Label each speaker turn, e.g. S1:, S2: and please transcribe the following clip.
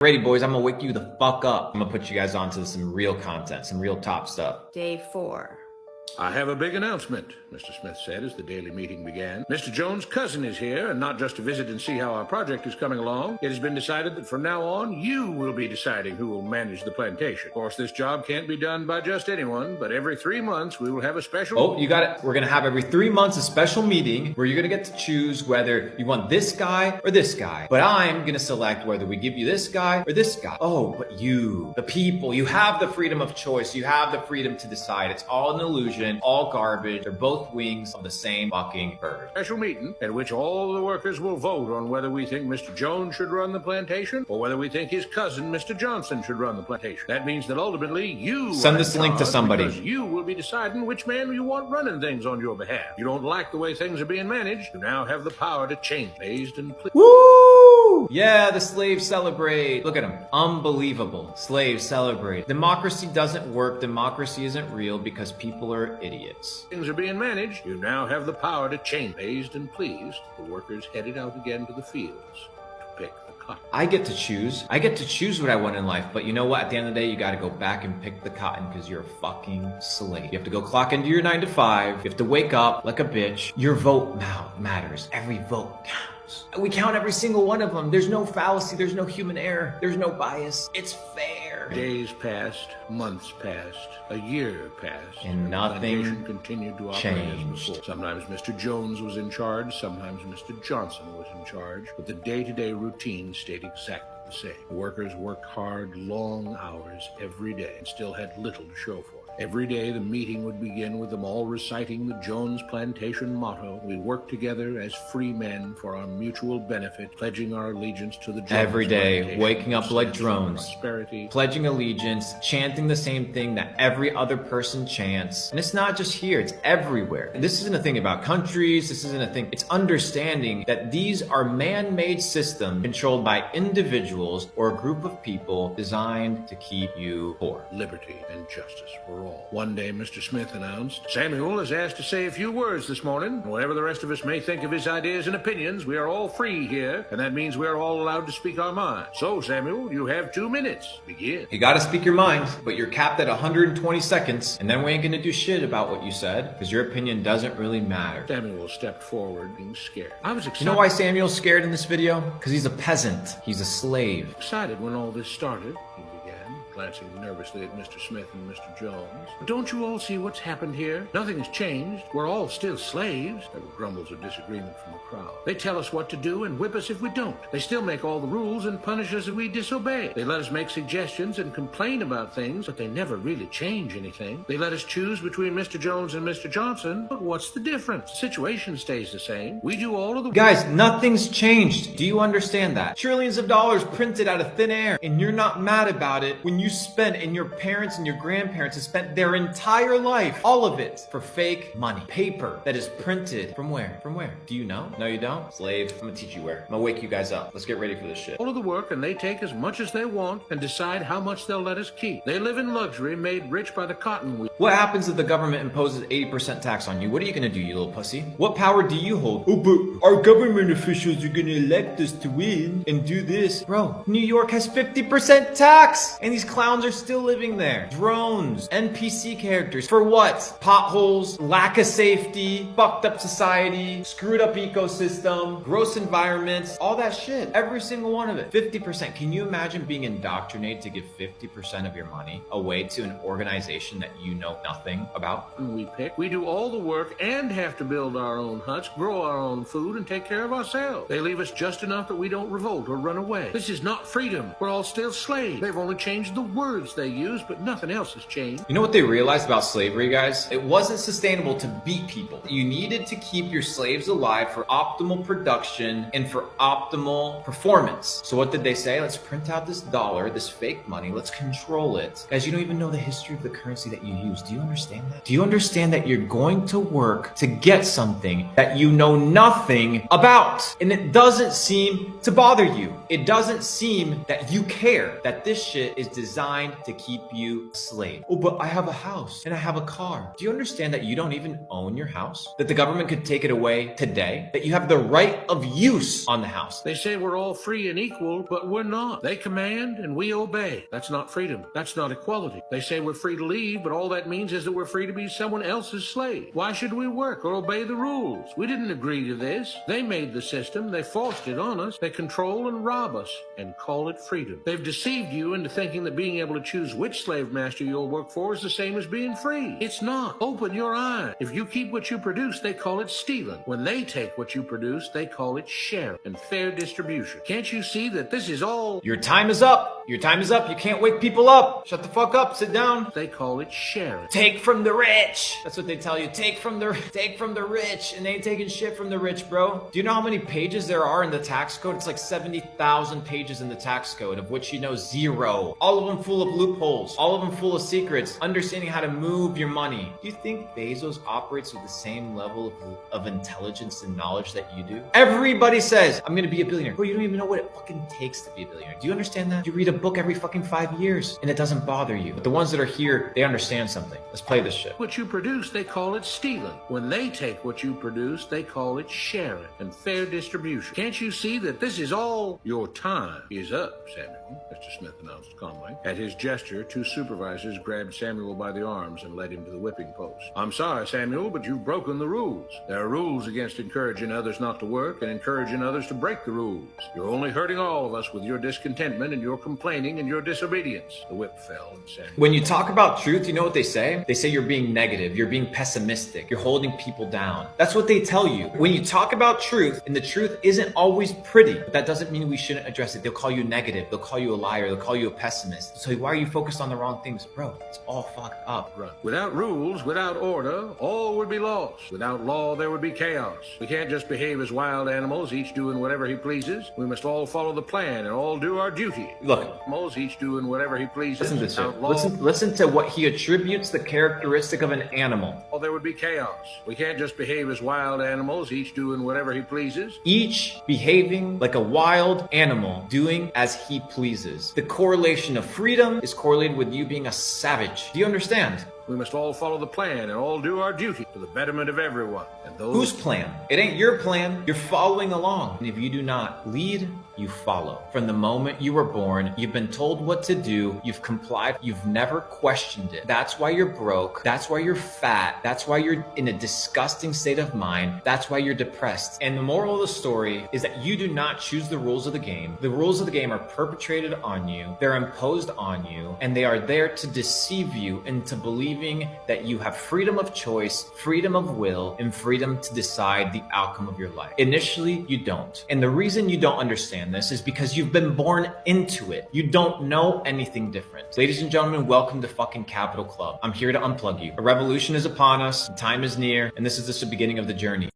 S1: Ready, boys, I'm gonna wake you the fuck up. I'm gonna put you guys onto some real content, some real top stuff.
S2: Day 4.
S3: I have a big announcement, Mr. Smith said as the daily meeting began. Mr. Jones' cousin is here, and not just to visit and see how our project is coming along. It has been decided that from now on, you will be deciding who will manage the plantation. Of course, this job can't be done by just anyone, but every 3 months we will have a special...
S1: Oh, you got it. We're gonna have every 3 months a special meeting where you're gonna get to choose whether you want this guy or this guy. But I'm gonna select whether we give you this guy or this guy. Oh, but you, the people, you have the freedom of choice. You have the freedom to decide. It's all an illusion. All garbage. They're both wings of the same fucking bird.
S3: Special meeting at which all the workers will vote on whether we think Mr. Jones should run the plantation or whether we think his cousin, Mr. Johnson, should run the plantation. That means that ultimately you
S1: send this link to somebody.
S3: Because you will be deciding which man you want running things on your behalf. You don't like the way things are being managed. You now have the power to change. Based and
S1: Woo! Yeah, the slaves celebrate. Look at them. Unbelievable. Slaves celebrate. Democracy doesn't work. Democracy isn't real because people are idiots.
S3: Things are being managed. You now have the power to change. Amazed and pleased, the workers headed out again to the fields to pick the cotton.
S1: I get to choose. I get to choose what I want in life. But you know what? At the end of the day, you got to go back and pick the cotton because you're a fucking slave. You have to go clock into your 9 to 5. You have to wake up like a bitch. Your vote now matters. Every vote counts. We count every single one of them. There's no fallacy. There's no human error. There's no bias. It's fair.
S3: Days passed, months passed, a year passed,
S1: and
S3: the
S1: nothing
S3: plantation continued to operate as before. Sometimes Mr. Jones was in charge, sometimes Mr. Johnson was in charge, but the day-to-day routine stayed exactly the same. The workers worked hard, long hours every day and still had little to show for it. Every day the meeting would begin with them all reciting the Jones Plantation motto. We work together as free men for our mutual benefit, pledging our allegiance to the Jones
S1: every day,
S3: Plantation,
S1: waking up like drones,
S3: prosperity,
S1: pledging allegiance, chanting the same thing that every other person chants. And it's not just here, it's everywhere. And this isn't a thing about countries, this isn't a thing. It's understanding that these are man-made systems controlled by individuals or a group of people designed to keep you poor.
S3: Liberty and justice for all. One day, Mr. Smith announced, Samuel is asked to say a few words this morning. Whatever the rest of us may think of his ideas and opinions, we are all free here, and that means we are all allowed to speak our minds. So, Samuel, you have 2 minutes. Begin.
S1: You gotta speak your mind, but you're capped at 120 seconds, and then we ain't gonna do shit about what you said, because your opinion doesn't really matter.
S3: Samuel stepped forward, being scared. I was excited.
S1: You know why Samuel's scared in this video? Because he's a peasant. He's a slave.
S3: Excited when all this started, he began, glancing nervously at Mr. Smith and Mr. Jones. Don't you all see what's happened here? Nothing has changed. We're all still slaves. There were grumbles of disagreement from the crowd. They tell us what to do and whip us if we don't. They still make all the rules and punish us if we disobey. They let us make suggestions and complain about things, but they never really change anything. They let us choose between Mr. Jones and Mr. Johnson, but what's the difference? The situation stays the same. We do all of the...
S1: Guys, nothing's changed. Do you understand that? Trillions of dollars printed out of thin air, and you're not mad about it when you spent, and your parents and your grandparents have spent their entire life, all of it, for fake money. Paper that is printed from where? From where? Do you know? No, you don't? Slave. I'm gonna teach you where. I'm gonna wake you guys up. Let's get ready for this shit.
S3: All of the work, and they take as much as they want and decide how much they'll let us keep. They live in luxury, made rich by the cotton we...
S1: What happens if the government imposes 80% tax on you? What are you gonna do, you little pussy? What power do you hold? Oh, but our government officials are gonna elect us to win and do this. Bro, New York has 50% tax! And these clowns are still living there. Drones, NPC characters. For what? Potholes, lack of safety, fucked up society, screwed up ecosystem, gross environments, all that shit. Every single one of it. 50%. Can you imagine being indoctrinated to give 50% of your money away to an organization that you know nothing about?
S3: We pick. We do all the work and have to build our own huts, grow our own food, and take care of ourselves. They leave us just enough that we don't revolt or run away. This is not freedom. We're all still slaves. They've only changed the words they use, but nothing else has changed.
S1: You know what they realized about slavery, guys? It wasn't sustainable to beat people. You needed to keep your slaves alive for optimal production and for optimal performance. So what did they say? Let's print out this dollar, this fake money. Let's control it. Guys, you don't even know the history of the currency that you use. Do you understand that? Do you understand that you're going to work to get something that you know nothing about? And it doesn't seem to bother you. It doesn't seem that you care that this shit is designed designed to keep you a slave. Oh, but I have a house and I have a car. Do you understand that you don't even own your house? That the government could take it away today? That you have the right of use on the house?
S3: They say we're all free and equal, but we're not. They command and we obey. That's not freedom. That's not equality. They say we're free to leave, but all that means is that we're free to be someone else's slave. Why should we work or obey the rules? We didn't agree to this. They made the system. They forced it on us. They control and rob us and call it freedom. They've deceived you into thinking that being able to choose which slave master you'll work for is the same as being free. It's not. Open your eyes. If you keep what you produce, they call it stealing. When they take what you produce, they call it sharing and fair distribution. Can't you see that this is all?
S1: Your time is up. Your time is up. You can't wake people up. Shut the fuck up. Sit down.
S3: They call it sharing.
S1: Take from the rich. That's what they tell you. Take from the rich. And they ain't taking shit from the rich, bro. Do you know how many pages there are in the tax code? It's like 70,000 pages in the tax code, of which you know zero. All of them full of loopholes. All of them full of secrets. Understanding how to move your money. Do you think Bezos operates with the same level of intelligence and knowledge that you do? Everybody says, I'm gonna be a billionaire. Bro, you don't even know what it fucking takes to be a billionaire. Do you understand that? You read a book every fucking 5 years and it doesn't bother you. But the ones that are here, they understand something. Let's play this shit.
S3: What you produce, they call it stealing. When they take what you produce, they call it sharing and fair distribution. Can't you see that this is all? Your time is up, Samuel, Mr. Smith announced calmly. At his gesture, two supervisors grabbed Samuel by the arms and led him to the whipping post. I'm sorry, Samuel, but you've broken the rules. There are rules against encouraging others not to work and encouraging others to break the rules. You're only hurting all of us with your discontentment and your complaining and your disobedience. The whip fell and Samuel.
S1: When you talk about truth, you know what they say? They say you're being negative, you're being pessimistic, you're holding people down. That's what they tell you. When you talk about truth, and the truth isn't always pretty, but that doesn't mean we shouldn't address it. They'll call you negative, they'll call you a liar, they'll call you a pessimist. So why are you focused on the wrong things? Bro, it's all fucked up.
S3: Right. Without rules, without order, all would be lost. Without law, there would be chaos. We can't just behave as wild animals, each doing whatever he pleases. We must all follow the plan and all do our duty.
S1: Look,
S3: Animals, each doing whatever he pleases.
S1: listen to this shit.
S3: Without law,
S1: Listen to what he attributes the characteristic of an animal.
S3: there would be chaos. We can't just behave as wild animals, each doing whatever he pleases.
S1: Each behaving like a wild animal, doing as he pleases. The correlation of freedom is correlated with you being a savage. Do you understand?
S3: We must all follow the plan and all do our duty for the betterment of everyone. And those
S1: Whose plan? It ain't your plan. You're following along. And if you do not lead, you follow. From the moment you were born, you've been told what to do. You've complied. You've never questioned it. That's why you're broke. That's why you're fat. That's why you're in a disgusting state of mind. That's why you're depressed. And the moral of the story is that you do not choose the rules of the game. The rules of the game are perpetrated on you. They're imposed on you. And they are there to deceive you into believing that you have freedom of choice, freedom of will, and freedom to decide the outcome of your life. Initially, you don't. And the reason you don't understand this is because you've been born into it. You don't know anything different. Ladies and gentlemen, welcome to fucking Capital Club. I'm here to unplug you. A revolution is upon us, time is near, and this is just the beginning of the journey.